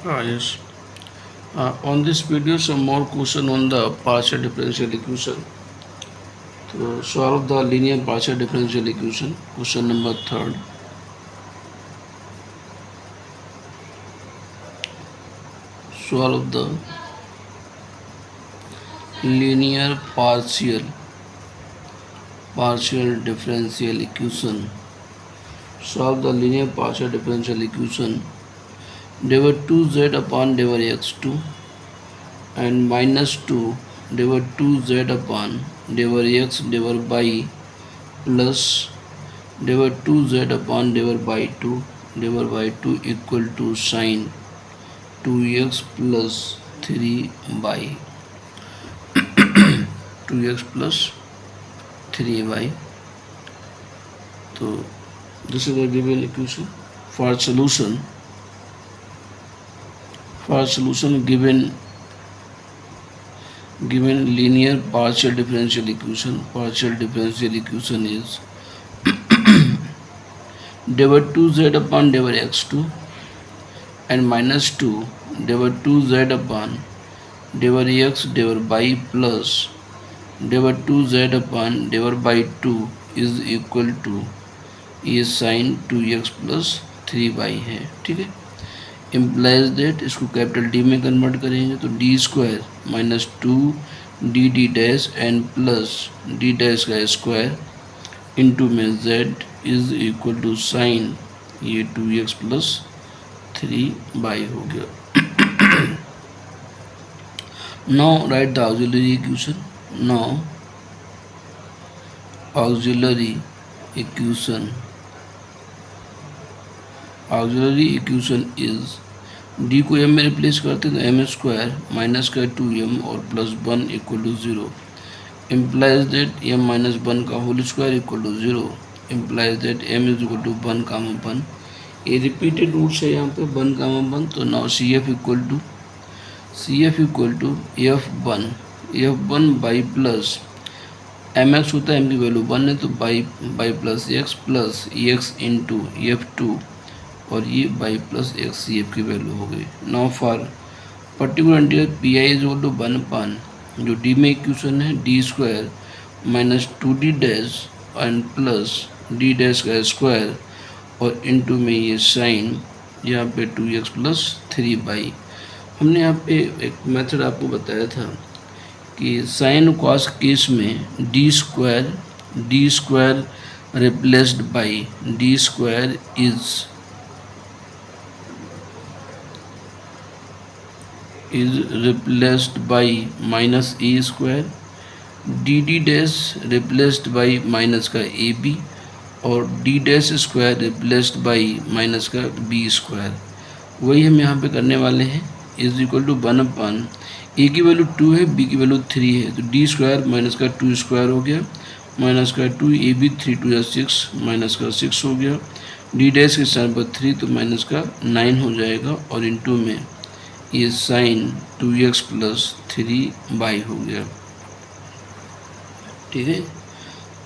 Yes. On this video, some more question on the partial differential equation. So solve the linear partial differential equation. Question number third. Solve the linear partial differential equation. Solve the linear partial differential equation. Divide 2z upon divide x2 and minus 2 divide 2z upon divide x divided by plus divide 2z upon divide by 2 equal to sine 2x plus 3 by 2x plus 3y. So this is the given equation. For solution given linear partial differential equation is divide 2z upon divide x2 and minus 2 divide 2z upon divide x divided by plus divide 2z upon divide by 2 is equal to ये sine 2x plus 3y है. ठीक है. Implies that इसको capital D में convert करेंगे तो D square minus 2 D D dash N plus D dash का square into में z is equal to sine ये 2x प्लस 3y हो गया. Now right the auxiliary equation. Now auxiliary equation is D को M में replace करते हैं तो एम स्क्वायर माइनस का 2m और plus 1 equal to 0 implies that M minus 1 का whole square equal to 0 implies that M is equal to 1 comma 1. ये repeated roots है यहाँ पे 1 कामा 1. तो now C F equal to F one by plus m x होता है, m की value 1 है तो y plus x into F two और ये y plus x C F की वैल्यू हो गई. Now for particular integral P I is equal to 1 upon जो डी में इक्वेशन है D square minus 2d dash and plus D dash का square और इंटू में ये साइन यहाँ पे 2x प्लस 3y. हमने यहाँ पे एक मेथड आपको बताया था कि साइन कॉस केस में D square replaced by D square is replaced by minus a square, dd dash replaced by minus का ab और d dash square replaced by minus का b स्क्वायर. वही हम यहाँ पे करने वाले हैं. Is equal to 1 upon a की वैल्यू 2 है b की वैल्यू 3 है तो d स्क्वायर माइनस का 2 स्क्वायर हो गया माइनस का 2 ab 3 2 6 माइनस का 6 हो गया d डैश के स्थान पर 3 तो माइनस का 9 हो जाएगा और इंटू में ये साइन 2x प्लस 3y हो गया. ठीक है.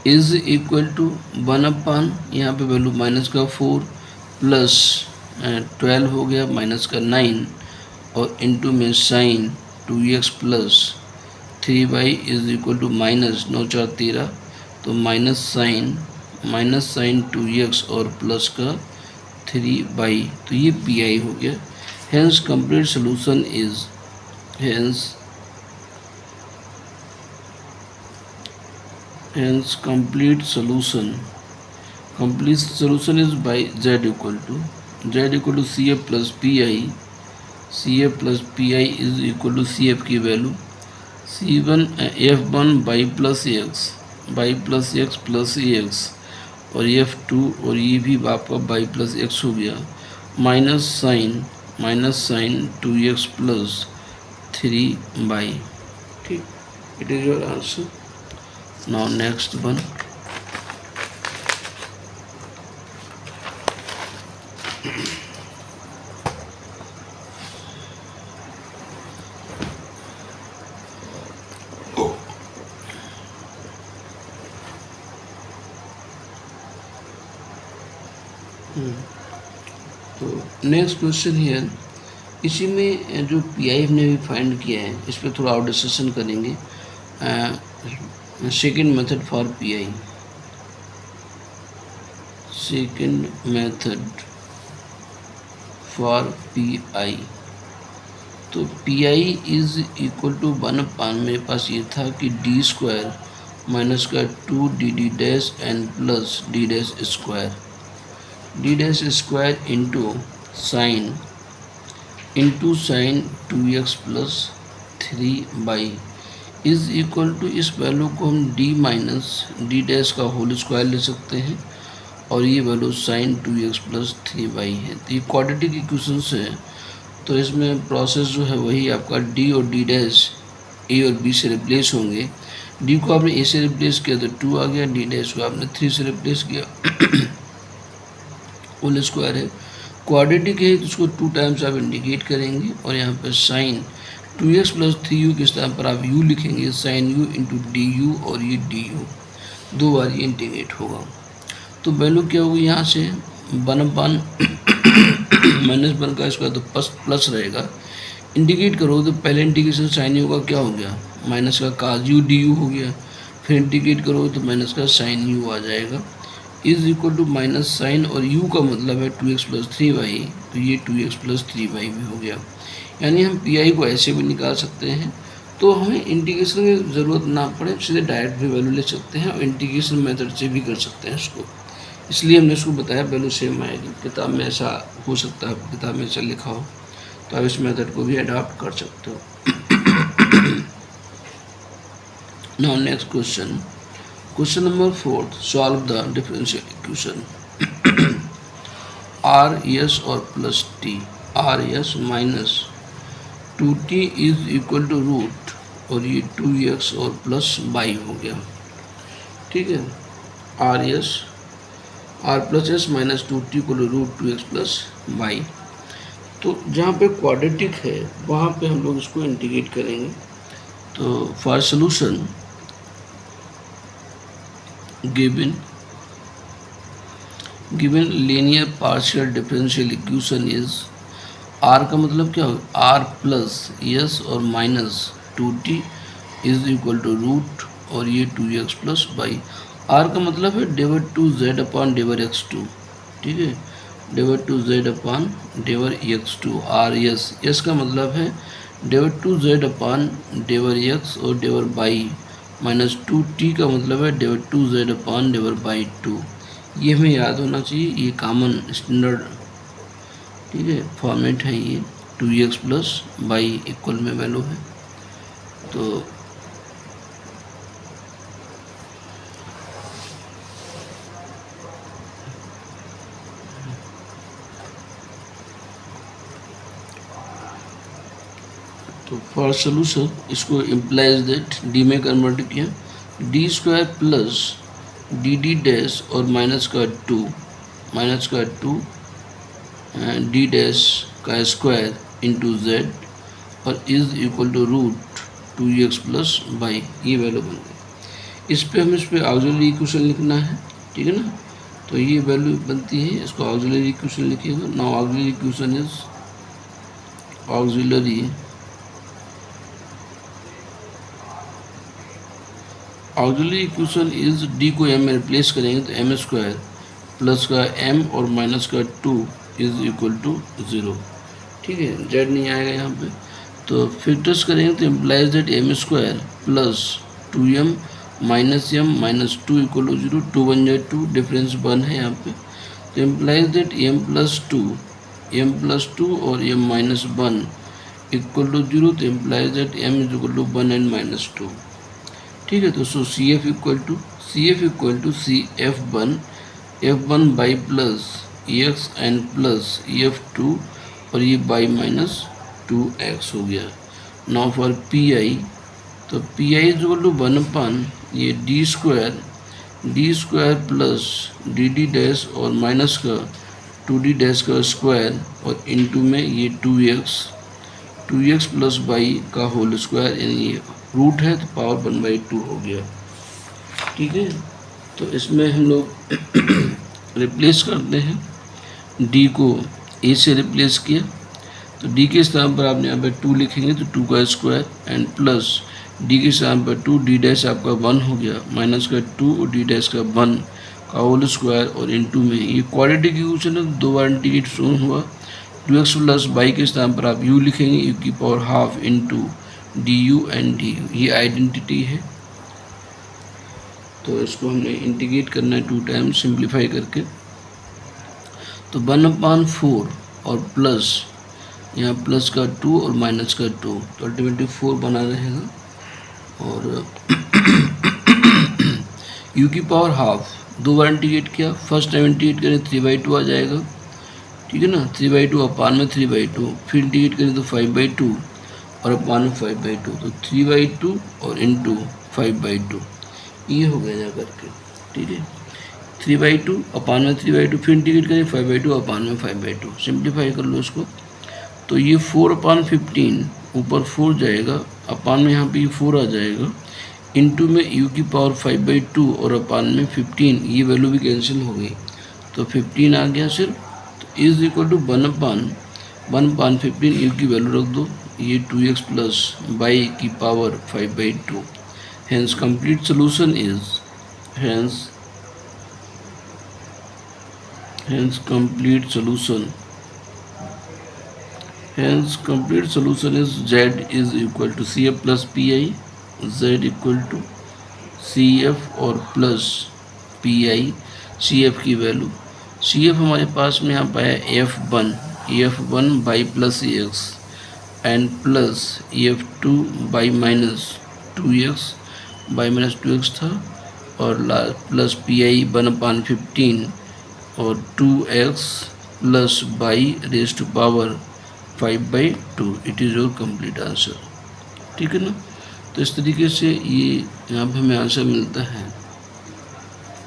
इज इक्वल टू 1 अपान यहाँ पे वैल्यू माइनस का 4 प्लस 12 हो गया माइनस का 9 और इंटू में sine 2x plus 3y is equal to minus 9 4 13 तो माइनस साइन 2x और प्लस का 3y तो ये पी हो गया. Hence complete solution is complete solution is by z equal to cf plus pi is equal to cf की value c1 f1 by plus x plus ax और f2 और ये भी आपका by plus x हो गया minus sign 2x plus 3y. ठीक. It is your answer. Now next one. So next question here. इसी में जो पी आई हमने भी फाइंड किया है, इस पर थोड़ा और डिस्कशन करेंगे। Second method for P I, second method for P I. तो P I is equal to 1/, मेरे पास ये था कि डी स्क्वायर माइनस का 2 dd dash N plus D dash square, D dash square into sine 2x plus 3 is equal to, इस value को हम d minus D dash का होल स्क्वायर ले सकते हैं और ये वैल्यू साइन 2x प्लस 3 है। तो ये क्वाड्रेटिक इक्वेशन है, तो इसमें प्रोसेस जो है वही आपका d और d डैश a और b से रिप्लेस होंगे। d को आपने a से रिप्लेस किया तो 2 आ गया, d डैश को आपने 3 से रिप्लेस किया होल स्क्वायर है। क्वाड्रेटिक है तो उसको 2 टाइम्स आप इंडिकेट करेंगे और यहाँ पर साइन 2x प्लस 3u के स्थान पर आप u लिखेंगे, sine u into d u, और ये डी यू 2 बार ये इंटीग्रेट होगा। तो वैल्यू क्या होगी यहाँ से 1/, -1 का स्क्वायर तो प्लस रहेगा। इंटीग्रेट करो तो पहले इंटीग्रेशन साइन यू का क्या हो गया, माइनस का काज यू डी यू हो गया, फिर इंटीग्रेट करो तो माइनस का साइन यू आ जाएगा, is equal to minus sine, और u का मतलब है 2x प्लस 3y, तो ये 2x प्लस 3y भी हो गया। यानी हम पी आई को ऐसे भी निकाल सकते हैं, तो हमें इंटीग्रेशन की ज़रूरत ना पड़े, सीधे डायरेक्ट भी वैल्यू ले सकते हैं और इंटीग्रेशन मेथड से भी कर सकते हैं इसको। इसलिए हमने इसको बताया वैल्यू सेम आएगी। किताब में ऐसा हो सकता है, किताब में ऐसा लिखा हो, तो आप इस मेथड को भी अडॉप्ट कर सकते हो। Now next question, question number 4, solve the differential equation R S और plus T, R S minus 2t is equal to root, और ये 2x और प्लस y हो गया। ठीक है, r plus s minus 2t equal to root 2x plus y। तो जहाँ पे क्वाड्रेटिक है वहाँ पे हम लोग इसको इंटीग्रेट करेंगे। तो for solution given linear partial differential equation is, r का मतलब क्या होगा, आर प्लस एस और minus 2t is equal to root, और ये 2x प्लस वाई। आर का मतलब है डेवर 2z अपॉन डेवर x2, ठीक है, डेवर 2z अपॉन डेवर x2। आर एस का मतलब है डेवर 2z अपॉन डेवर x और डेवर बाई, माइनस 2t का मतलब है डेवर 2z अपॉन डेवर बाई 2। ये हमें याद होना चाहिए, ये कॉमन स्टैंडर्ड, ठीक है, फॉर्मेट है ये। 2x प्लस वाई इक्वल में वैल्यू है। तो फॉर सोल्यूशन इसको इम्प्लाइज दैट डी में कन्वर्ट किया, D square plus D D dash और माइनस का 2 डी डैश का स्क्वायर इंटू जेड, और is equal to root 2x plus y, ये वैल्यू बन गई। इस पे ऑक्सिलरी इक्वेशन लिखना है, ठीक है ना। तो ये वैल्यू बनती है, इसको ऑक्सिलरी इक्वेशन लिखिएगा। Now auxiliary equation is auxiliary equation is, D को एम में रिप्लेस करेंगे तो एम स्क्वायर प्लस का एम और माइनस का 2 इज इक्वल टू 0, ठीक है, जेड नहीं आएगा यहाँ पे। तो फिल्टर्स करेंगे तो implies that m square plus 2m minus m minus 2 equal to 0, 2 बन जाए 2, डिफरेंस 1 है यहाँ पे। तो इम्प्लाइज दैट m प्लस 2 और m माइनस 1 इक्वल टू 0, तो implies that m is equal to 1 and minus 2, ठीक है। तो so C F equal to C F one by plus X N plus F2, और ये बाई माइनस 2x हो गया। Now for P I, तो P I is equal to 1/, ये D square plus D D dash और minus का 2d dash का square, और इनटू में ये 2x प्लस वाई का होल स्क्वायर, यानी ये रूट है तो पावर 1/2 हो गया, ठीक है। तो इसमें हम लोग रिप्लेस करते हैं, d को a से रिप्लेस किया, तो डी के स्थान पर आप यहाँ पे 2 लिखेंगे तो 2 का स्क्वायर एंड प्लस डी के स्थान पर 2, डी डैश आपका 1 हो गया, माइनस का 2 और डी डैश का 1 का होल स्क्वायर और इनटू में ये क्वाड्रेटिक इक्वेशन है, दो बार इंटीग्रेट शून्य हुआ। 2x प्लस बाई के स्थान पर आप u लिखेंगे, u की power half into d you and D you, ये आइडेंटिटी है। तो इसको हमने इंटीग्रेट करना है 2 टाइम सिंप्लीफाई करके। तो 1/4 और प्लस यहाँ प्लस का 2 और माइनस का 2, तो अल्टीमेटली 4 बना रहेगा। और u की पावर हाफ दो बार इंटीग्रेट किया, फर्स्ट टाइम इंटीग्रेट करें 3/2 आ जाएगा, ठीक है ना, 3/2 अपान में 3/2, फिर इंटीग्रेट करें तो 5/2 और अपान में 5/2, तो 3/2 और इंटू 5/2 ये हो गया जा करके, ठीक है। 3/2 अपान में 3/2, फिर इंटीग्रेट करें 5/2 अपान में 5/2, सिंप्लीफाई कर लो इसको। तो ये 4/15 ऊपर 4 जाएगा, अपान में यहाँ पे 4 आ जाएगा, इंटू में u की पावर 5/2 और अपान में 15, ये वैल्यू भी कैंसिल हो गई तो 15 आ गया सिर्फ। तो इज इक्वल टू 1/15 u की वैल्यू रख दो, ये 2x प्लस बाई की power 5/2। Hence complete solution is complete solution is z is equal to cf plus pi, z equal to cf और प्लस pi, cf की वैल्यू, cf हमारे पास में यहाँ पे है f1 y plus x and plus f2 y minus 2x y minus 2x था, और प्लस pi 1/15 और 2x plus y raise to power 5/2, it is your complete answer, ठीक है ना। तो इस तरीके से ये यहाँ पे हमें आंसर मिलता है,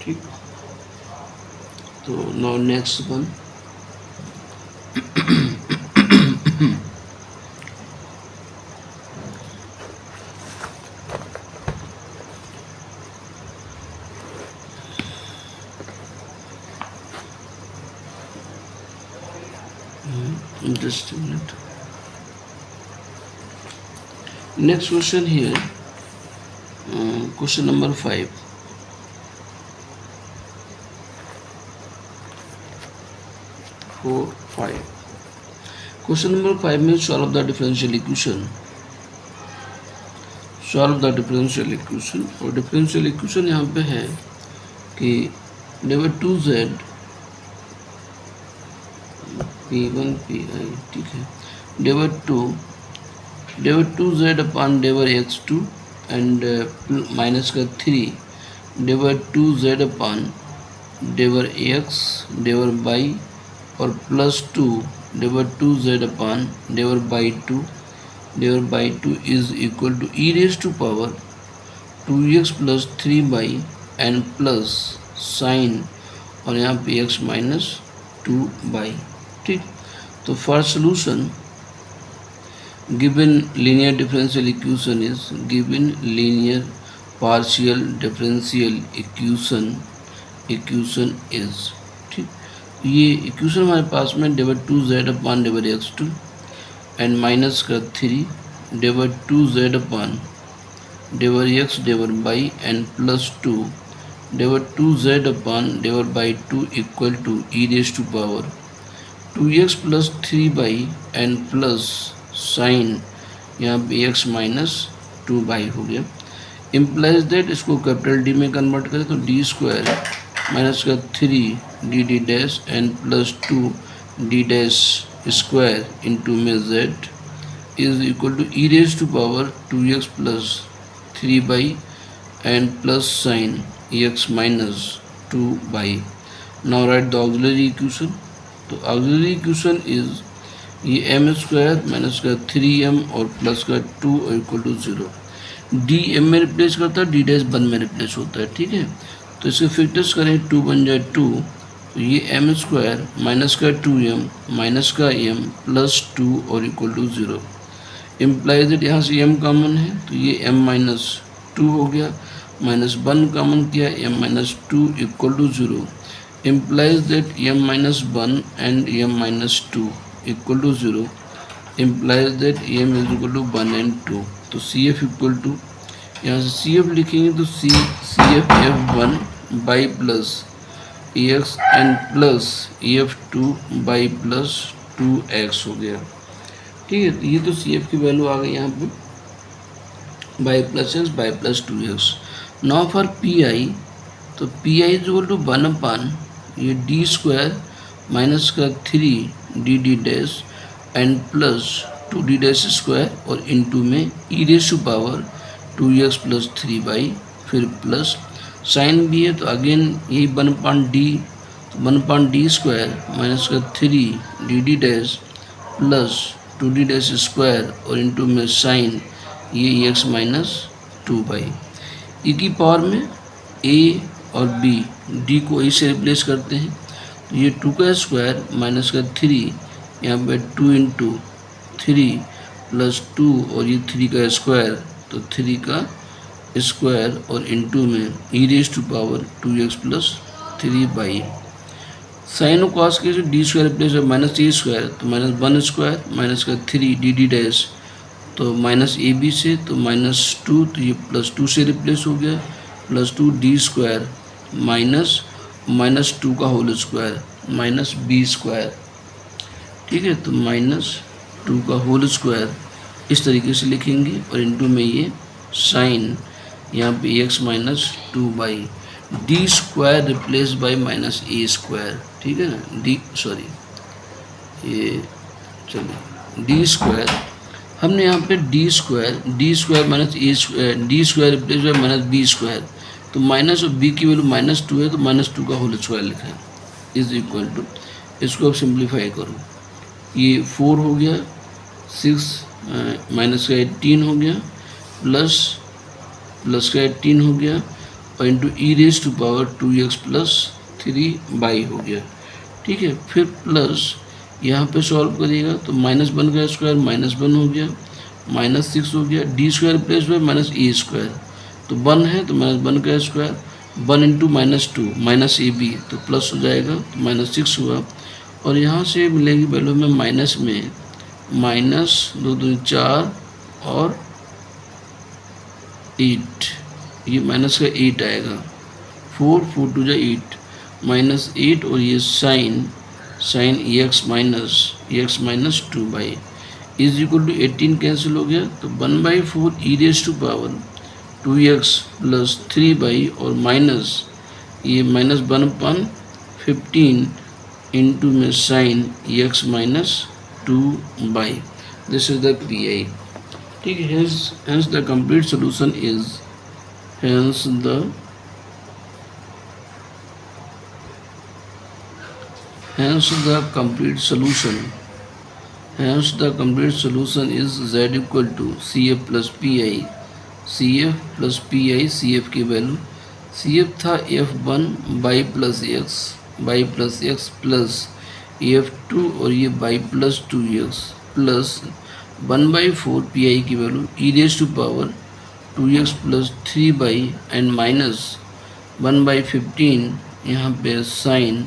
ठीक। तो now next one, just a minute. Next question here, question number 5. Question number 5 में solve the differential equation. और differential equation यहाँ पे है कि डेवर 2z P1 Pi, ठीक है, डेवर 2z upon डेवर x2 and minus का 3 डेवर 2z अपान डेवर x डेवर बाई और प्लस 2 डेवर 2z अपान डेवर by 2 is equal to E raise to power 2x plus 3 by and plus sine और यहाँ पे x माइनस 2 बाई, ठीक। तो for solution given linear differential equation is linear partial differential equation is, ठीक। ये equation हमारे पास में डेवर 2z upon डेवर x2 and minus का 3 डेवर 2z अपान डेवर x डेवर बाई एंड प्लस 2 डेवर 2z अपान डेवर by 2 equal to E raise to power 2x plus 3 by and plus sine यहाँ पे x माइनस 2 बाई हो गया, इम्प्लाइज दैट इसको कैपिटल डी में कन्वर्ट करें तो डी स्क्वायर माइनस का 3 D dash and plus 2 D dash square into में z is equal to E raise to power 2x plus 3 by and plus sine x minus 2 y. Now right the auxiliary equation. तो auxiliary equation is ये m square minus का 3m और plus का 2 और equal to 0, D m में replace करता है, D dash 1 में रिप्लेस होता है, ठीक है। तो इसके फैक्टर्स करें 2 बन जाए 2, तो ये एम स्क्वायर माइनस का 2m माइनस का m प्लस 2 और इक्वल टू 0, इम्प्लाइज दैट यहाँ से m कॉमन है तो ये m माइनस 2 हो गया, माइनस 1 कॉमन किया m minus 2 equal to 0, implies that m minus 1 and m minus 2 equal to 0, implies that em is equal to 1 and 2. तो CF इक्वल टू, यहाँ से CF लिखेंगे तो CF F1 y plus EX and plus EF2 y plus 2x हो गया। ठीक है, तो ये तो CF की वैल्यू आ गई यहाँ पे by plus X by plus 2x। Now for PI, तो PI is equal to 1 upon ये डी स्क्वायर माइनस का 3 D dash and plus 2d dash square और इनटू में E raise to power 2x plus 3 by फिर plus sine भी है तो again यही 1/d, तो 1/d स्क्वायर माइनस का 3 D dash plus 2d dash square और इनटू में साइन ये x माइनस 2 बाई ई की पावर में a और b, d को a से रिप्लेस करते हैं तो ये 2 का स्क्वायर माइनस का 3 यहाँ पे 2 इंटू 3 प्लस 2 और ये 3 का स्क्वायर तो 3 का स्क्वायर और इनटू में E raise to power 2x plus 3 by sine और कॉस के जो डी स्क्वायर रिप्लेस है माइनस ए स्क्वायर तो माइनस 1 स्क्वायर माइनस का 3 डी डैश तो माइनस ए बी से तो माइनस 2 तो ये प्लस 2 से रिप्लेस हो गया प्लस 2 डी स्क्वायर माइनस 2 का whole square minus b square. ठीक है, तो माइनस 2 का होल स्क्वायर इस तरीके से लिखेंगे और इनटू में ये साइन यहाँ पे x minus 2 by D square replace by minus A square. ठीक है ना, ये चलिए डी स्क्वायर हमने यहाँ पे D square minus A square D square replace by minus b square तो माइनस और बी की वैल्यू माइनस 2 है तो माइनस 2 का होल स्क्वायर लिखा है इज इक्वल टू, इसको अब सिंप्लीफाई करो ये 4 हो गया 6 माइनस का 18 हो गया प्लस का 18 हो गया और into e raise to power 2x plus 3 y हो गया। ठीक है, फिर प्लस यहाँ पे सॉल्व करिएगा तो -1 का स्क्वायर -1 हो गया -6 हो गया D square plus y minus ए स्क्वायर तो 1 है तो -1 का स्क्वायर 1 इंटू -2 माइनस ए बी तो प्लस हो जाएगा तो -6 हुआ और यहाँ से मिलेगी वैल्यू में माइनस में -2 2 4 और 8 ये माइनस का 8 आएगा 4 4 2 8 -8 और ये sine X minus 2 by is equal to 18 cancel हो गया तो 1/4 E raise to power 2x plus 3 by और माइनस ये -1/15 इंटू में sine x minus 2 by this is the PI। ठीक है, hence the complete solution is hence the complete solution is z equal to CF plus PI CF की value CF था F1 y plus x plus F2 और ये y plus 2x plus 1/4 PI की value e raise to power 2x plus 3 by and minus 1/15 यहाँ पे sine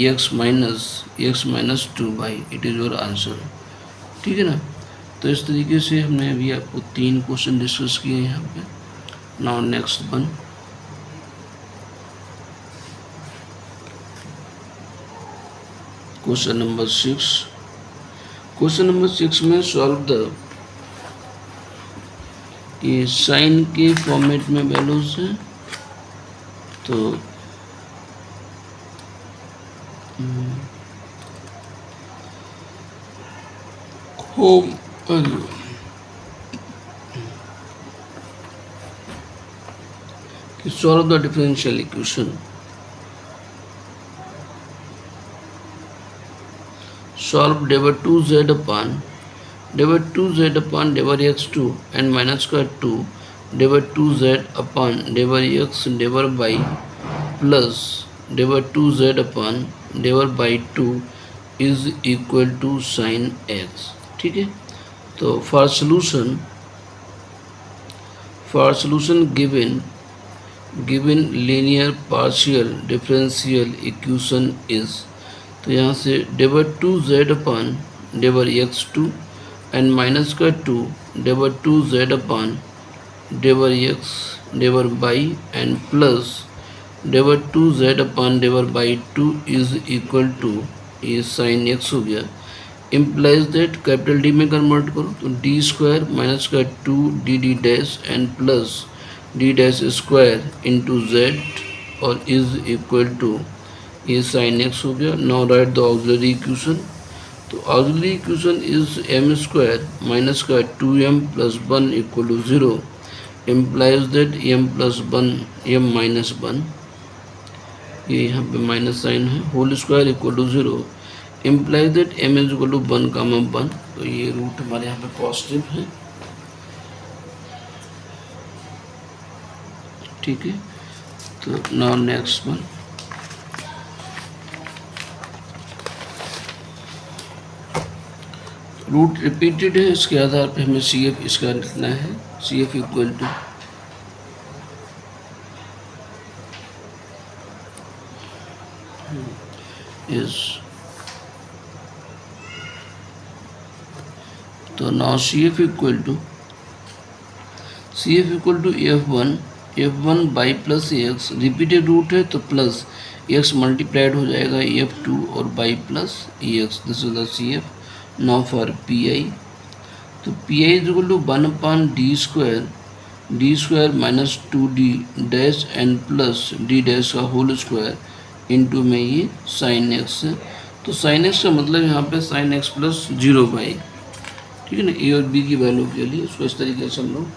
x minus 2 y it is your answer. ठीक है ना, तो इस तरीके से हमने अभी आपको 3 क्वेश्चन डिस्कस किए हैं यहाँ पे। Now next one, question number 6 में सॉल्व द ये साइन के फॉर्मेट में वैल्यूज हैं तो solve the differential equation solve डेवर 2z upon डेवर x2 and minus square 2 डेवर 2z upon डेवर x डेवर by plus डेवर 2z upon डेवर by 2 is equal to sin x। ठीक है, तो for solution given linear partial differential equation is तो यहाँ से डेवर 2z upon डेवर एक्स टू एंड माइनस का टू डेवर टू जेड अपान डेवर एक्स डेवर बाई एंड प्लस डेवर टू जेड अपान डेवर by two is equal to ये साइन एक्स हो गया। इम्प्लाइज दैट कैपिटल डी में कन्वर्ट करो तो डी स्क्वायर माइनस का two D D dash and plus D dash square into Z और इज इक्वल टू ये साइन एक्स हो गया। Now right the auxiliary equation. तो auxiliary equation is M square minus का two M plus one equal to zero implies that M plus one M minus one, ये यहाँ पे minus sign है, whole square equal to zero implies that M is equal to one comma one. तो ये root हमारे यहाँ पे positive है, ठीक है। तो now next one, root repeated है, इसके आधार पे हमें सी एफ इसका लिखना है। C F equal to is, तो now C F equal to F one by plus X, repeated root है तो प्लस एक्स मल्टीप्लाइड हो जाएगा एफ टू और by plus X, this is the C F. Now for P I, तो P I is equal to one upon D square minus two D dash and plus D dash का whole square into में ये sine x है। तो sine x का मतलब यहाँ पे sine x plus zero by, ठीक है ना। ए और बी की वैल्यू के लिए इसको इस तरीके से हम लोग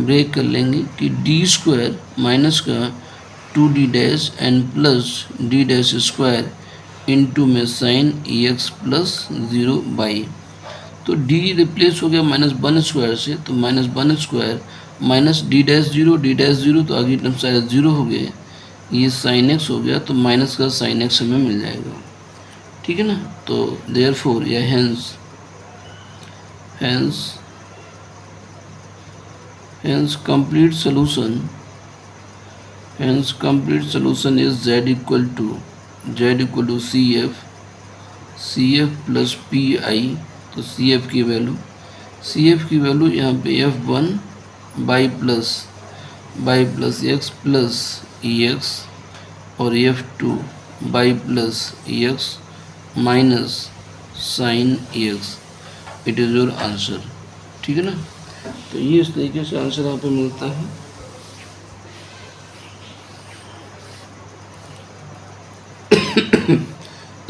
ब्रेक कर लेंगे कि डी स्क्वायर माइनस का two D dash and plus D dash square into में sine E X plus zero by, तो डी रिप्लेस हो गया माइनस वन स्क्वायर से, तो minus one square minus D dash zero तो आगे टर्म सारे ज़ीरो हो गए, ये साइन एक्स हो गया, तो माइनस का साइन एक्स हमें मिल जाएगा, ठीक है ना। तो देयरफॉर या hence complete solution is z equal to CF plus P I. तो CF की वैल्यू यहाँ पे F1 y plus x plus e x और F2 y plus e x minus sine E x, it is your answer, ठीक है ना। तो ये इस तरीके से आंसर यहाँ पे मिलता है।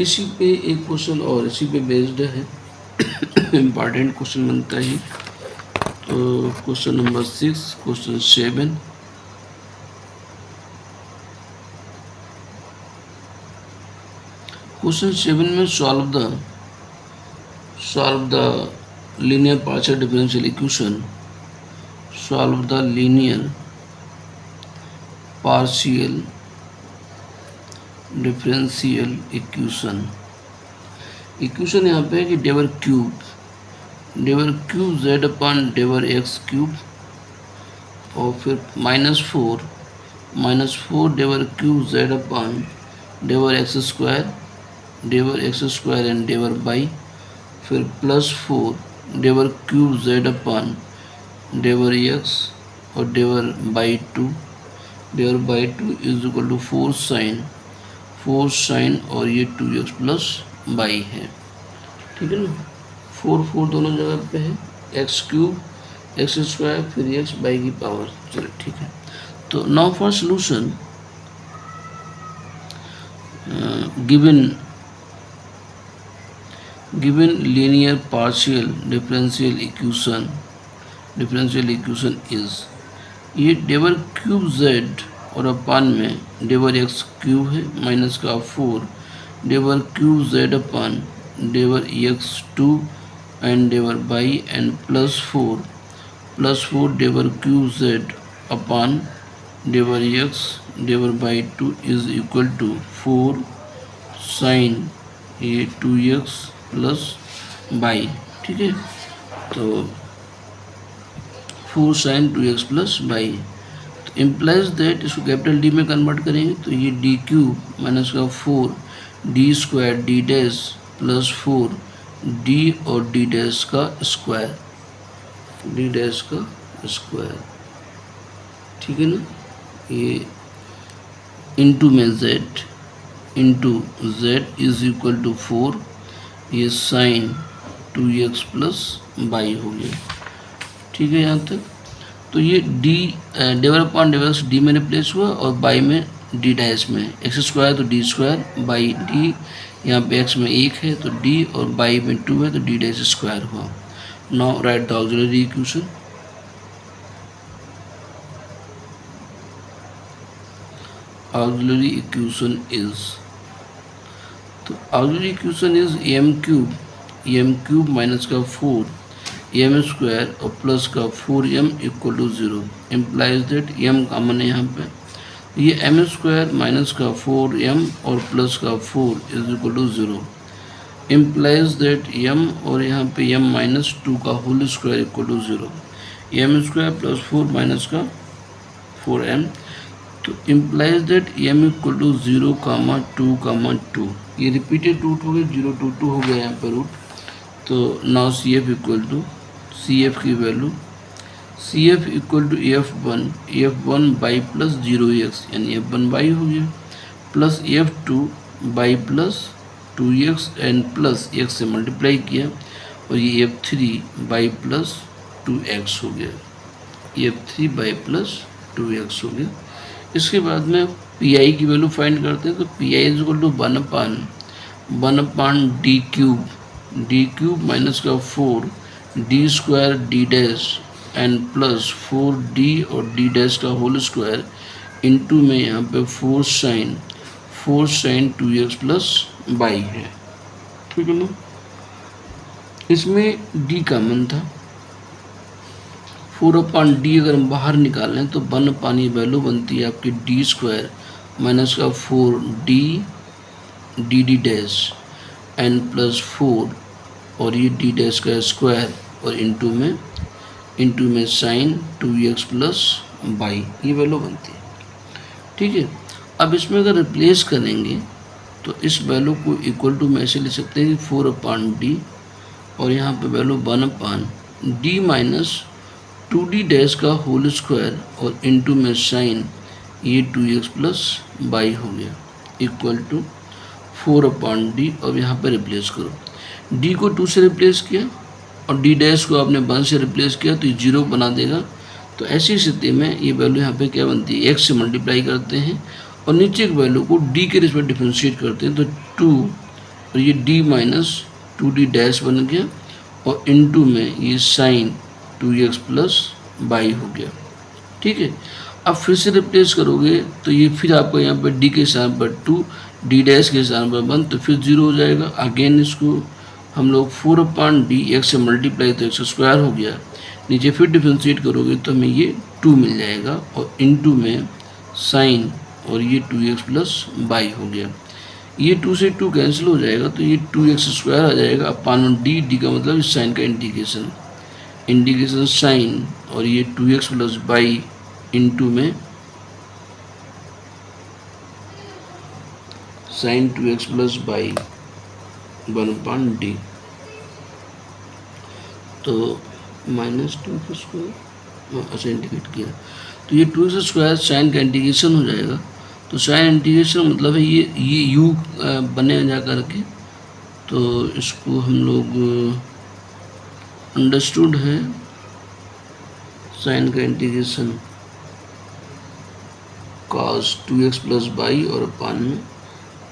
इसी पे एक क्वेश्चन और इसी पे बेस्ड है, इम्पॉर्टेंट क्वेश्चन बनता है। तो क्वेश्चन नंबर 6, क्वेश्चन 7, क्वेश्चन 7 में solve the linear partial differential equation, solve the linear partial differential equation यहाँ पे है कि डेवर क्यूब z अपान डेवर एक्स क्यूब और फिर माइनस फोर डेवर क्यूब z अपान डेवर एक्स स्क्वायर एंड डेवर बाई, फिर प्लस 4 डेवर क्यूब z अपान डेवर एक्स और डेवर by two is equal to 4 sine और ये 2x प्लस बाई है, ठीक है ना। 4 दोनों जगह पे है, एक्स क्यूब एक्स स्क्वायर फिर एक्स बाई की पावर, चलो ठीक है। तो now for solution given linear partial differential equation is, ये डेवर क्यूब z और अपान में डेवर एक्स क्यूब है माइनस का 4 डेवर क्यूब z अपान डेवर एक्स 2 एंड डेवर बाई एंड प्लस 4 डेवर क्यूब z अपान डेवर एक्स डेवर by 2 is equal to 4 sine ये 2x प्लस बाई, ठीक है। तो 4 साइन 2x प्लस बाई, तो इम्प्लाइज दैट इसको कैपिटल डी में कन्वर्ट करेंगे तो ये डी क्यूब माइनस का 4 D square D dash plus 4 D और डी डैश का स्क्वायर, डी डैश का स्क्वायर, ठीक है ना। ये इंटू में z, into z is equal to 4, ये साइन 2x प्लस बाई हो गया, ठीक है यहाँ तक। तो ये D divide upon divide D में रिप्लेस हुआ और बाई में डी डैश में, एक्स स्क्वायर तो डी स्क्वायर बाई डी, यहाँ पे एक्स में 1 है तो डी और बाई में 2 है तो डी डैश स्क्वायर हुआ। Now right the auxiliary equation. Auxiliary equation is, तो auxiliary equation is m cube minus का 4 एम स्क्वायर और प्लस का 4m equal to 0 implies that m common है यहाँ पे, ये एम स्क्वायर माइनस का 4m और प्लस का 4 is equal to 0 implies that m और यहाँ पे m माइनस 2 का whole square equal to 0, m square plus 4 minus का 4m, तो implies that m equal to 0, 2, ये रिपीटेड रूट हो गया, 0 2 2 हो गया यहाँ पर रूट। तो now C F equal to, C F की value C F equal to F one by plus 0x यानी f1 बाई हो गया, plus f2 y plus 2x and plus x से मल्टीप्लाई किया और ये f3 बाई प्लस 2x हो गया, f3 बाई प्लस 2x हो गया। इसके बाद में पी आई की वैल्यू फाइंड करते हैं, तो P I is equal to 1 upon D cube minus का 4 D square D dash and plus 4d और डी डैश का होल स्क्वायर इंटू में यहाँ पे 4 साइन 2x प्लस बाई है, ठीक है ना। इसमें d कॉमन था, 4 अपान डी अगर हम बाहर निकालें तो 1 अपान ये वैल्यू बनती है आपकी डी स्क्वायर माइनस का 4d D dash N plus 4 और ये डी डैश का स्क्वायर और इंटू में साइन 2x प्लस बाई, ये वैल्यू बनती है, ठीक है। अब इसमें अगर रिप्लेस करेंगे तो इस वैल्यू को इक्वल टू में ऐसे ले सकते हैं 4 अपान डी और यहाँ पे value 1 upon D minus 2d dash का होल स्क्वायर और इंटू में साइन ये 2x प्लस बाई हो गया इक्वल टू 4 अपान डी। अब यहाँ पर रिप्लेस करो, d को 2 से रिप्लेस किया और d डैश को आपने 1 से रिप्लेस किया तो ये 0 बना देगा। तो ऐसी स्थिति में ये वैल्यू यहाँ पे क्या बनती है, x से मल्टीप्लाई करते हैं और नीचे एक वैल्यू को d के रिस्पेक्ट डिफरेंशिएट करते हैं तो 2 और ये d माइनस 2d डैश बन गया और इंटू में ये साइन 2x प्लस बाई हो गया, ठीक है। अब फिर से रिप्लेस करोगे तो ये फिर आपको यहाँ पर d के स्थान पर 2 d डैश के स्थान पर 1 तो फिर 0 हो जाएगा। अगेन इसको हम लोग 4 अपान डी x से मल्टीप्लाई तो x स्क्वायर हो गया, नीचे फिर डिफ्रेंशिएट करोगे तो हमें ये 2 मिल जाएगा और इंटू में साइन और ये 2x प्लस बाई हो गया, ये 2 से 2 कैंसिल हो जाएगा तो ये 2x स्क्वायर आ जाएगा अपान डी का मतलब इस साइन का इंटीग्रेशन साइन और ये 2x प्लस बाई इंटू में sine 2x plus y 1 upon D, तो माइनस 2x स्क्वायर अच्छा इंटीग्रेट किया तो ये 2x स्क्वायर साइन का इंटीग्रेशन हो जाएगा। तो साइन इंटीग्रेशन मतलब है ये u बने जा कर के, तो इसको हम लोग अंडरस्टूड है साइन का integration cos 2x plus by और अपान में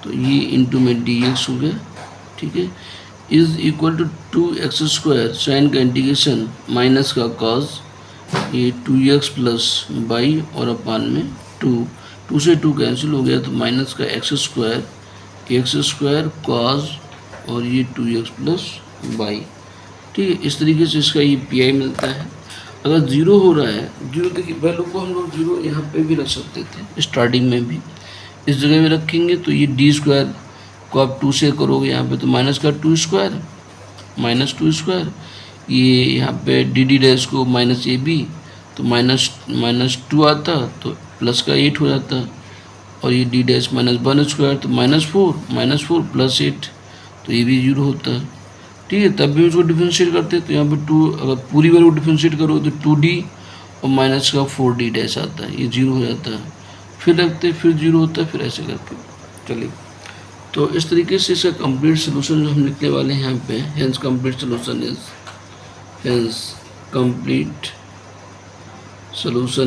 तो ये इंटू में dx हो गया, ठीक है, is equal to 2x square sine का इंटीग्रेशन माइनस का cos ये 2x प्लस बाई और अपान में 2 से 2 कैंसिल हो गया तो माइनस का x स्क्वायर cos और ये 2x प्लस बाई, ठीक है। इस तरीके से इसका ये पी आई मिलता है। अगर 0 हो रहा है, 0 की वैल्यू को हम लोग 0 यहाँ पे भी रख सकते थे, स्टार्टिंग में भी इस जगह में रखेंगे तो ये डी स्क्वायर को आप 2 से करोगे यहाँ पे तो माइनस का 2 स्क्वायर ये यहाँ पे डी डैश को माइनस ए बी तो माइनस 2 आता तो प्लस का 8 हो जाता और ये डी डैश माइनस 1 स्क्वायर तो माइनस 4 प्लस 8 तो ये भी 0 होता है। ठीक है, तब भी उसको डिफ्रेंशिएट करते हैं। तो यहाँ पे 2 अगर पूरी वैल्यू डिफ्रेंशिएट करो तो 2d और माइनस का 4d डैश आता है, ये 0 हो जाता है, फिर रखते फिर 0 होता है, फिर ऐसे करके। चलिए, तो इस तरीके से इसका कंप्लीट सोल्यूशन जो हम लिखने वाले हैं यहाँ पे, hence complete solution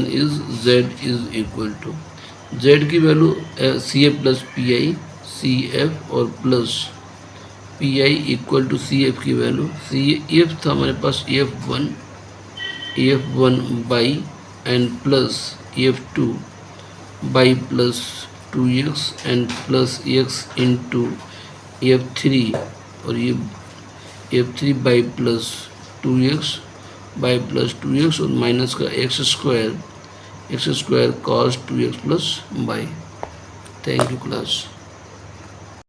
is z is equal to, z की value C F plus P I, C F और plus P I equal to C F की वैल्यू, सी एफ था हमारे पास A F one y and plus A F two y plus 2x and plus x into F three, और ये F three y plus 2x y plus 2x और minus का x square cos 2x plus by. Thank you class.